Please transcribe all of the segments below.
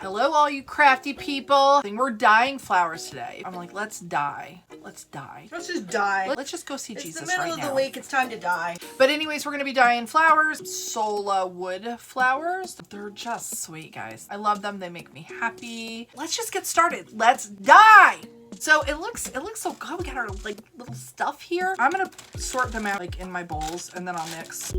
Hello, all you crafty people. We're dyeing flowers today. I'm like, let's dye. Let's dye. Let's just dye. Let's just go see Jesus right now. It's the middle of the week. It's time to dye. But anyways, we're going to be dyeing flowers. Sola wood flowers. They're just sweet, guys. I love them. They make me happy. Let's just get started. Let's dye. So it looks so good. We got our like little stuff here. I'm going to sort them out like in my bowls and then I'll mix.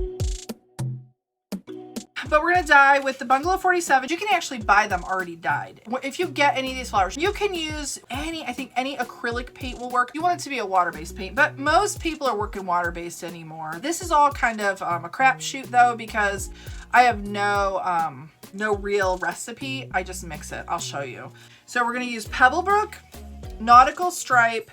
But we're going to dye with the Bungalow 47. You can actually buy them already dyed. If you get any of these flowers, you can use I think any acrylic paint will work. You want it to be a water-based paint, but most people are working water-based anymore. This is all kind of a crapshoot though, because I have no real recipe. I just mix it. I'll show you. So we're going to use Pebblebrook, Nautical Stripe,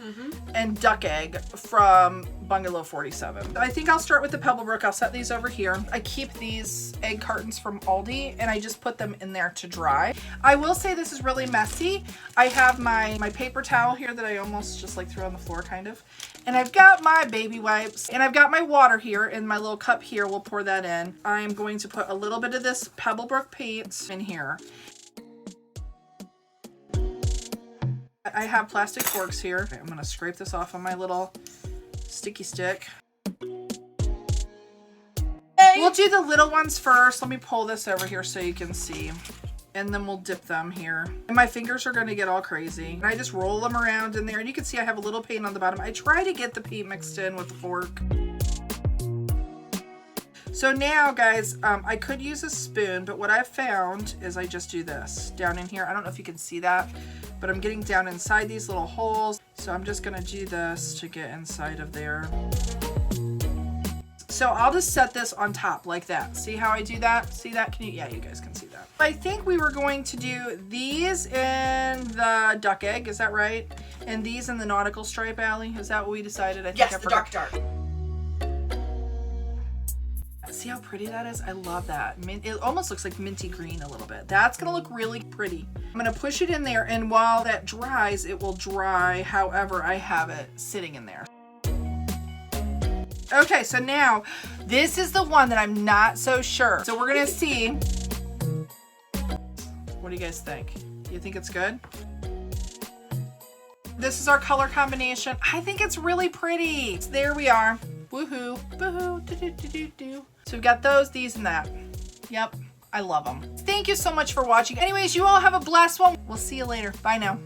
and Duck Egg from Bungalow 47. I think I'll start with the Pebblebrook. I'll set these over here. I keep these egg cartons from Aldi and I just put them in there to dry. I will say this is really messy. I have my paper towel here that I almost just like threw on the floor kind of. And I've got my baby wipes and I've got my water here in my little cup here. We'll pour that in. I'm going to put a little bit of this Pebblebrook paint in here. I have plastic forks here. Okay, I'm going to scrape this off on my little sticky stick. Hey. We'll do the little ones first. Let me pull this over here so you can see. And then we'll dip them here. And my fingers are going to get all crazy. And I just roll them around in there. And you can see I have a little paint on the bottom. I try to get the paint mixed in with the fork. So now, guys, I could use a spoon, but what I've found is I just do this down in here. I don't know if you can see that, but I'm getting down inside these little holes. So I'm just gonna do this to get inside of there. So I'll just set this on top like that. See how I do that? See that? Yeah, you guys can see that. I think we were going to do these in the Duck Egg, is that right? And these in the Nautical Stripe, Allie? Is that what we decided? I think yes, the dark. See how pretty that is? I love that. It almost looks like minty green a little bit. That's gonna look really pretty. I'm gonna push it in there, and while that dries, it will dry however I have it sitting in there. Okay, so now this is the one that I'm not so sure. So we're gonna see. What do you guys think? You think it's good? This is our color combination. I think it's really pretty. So there we are. Woohoo, boohoo, do-do-do-do-do. So we've got those, these, and that. Yep, I love them. Thank you so much for watching. Anyways, you all have a blessed one. We'll see you later. Bye now.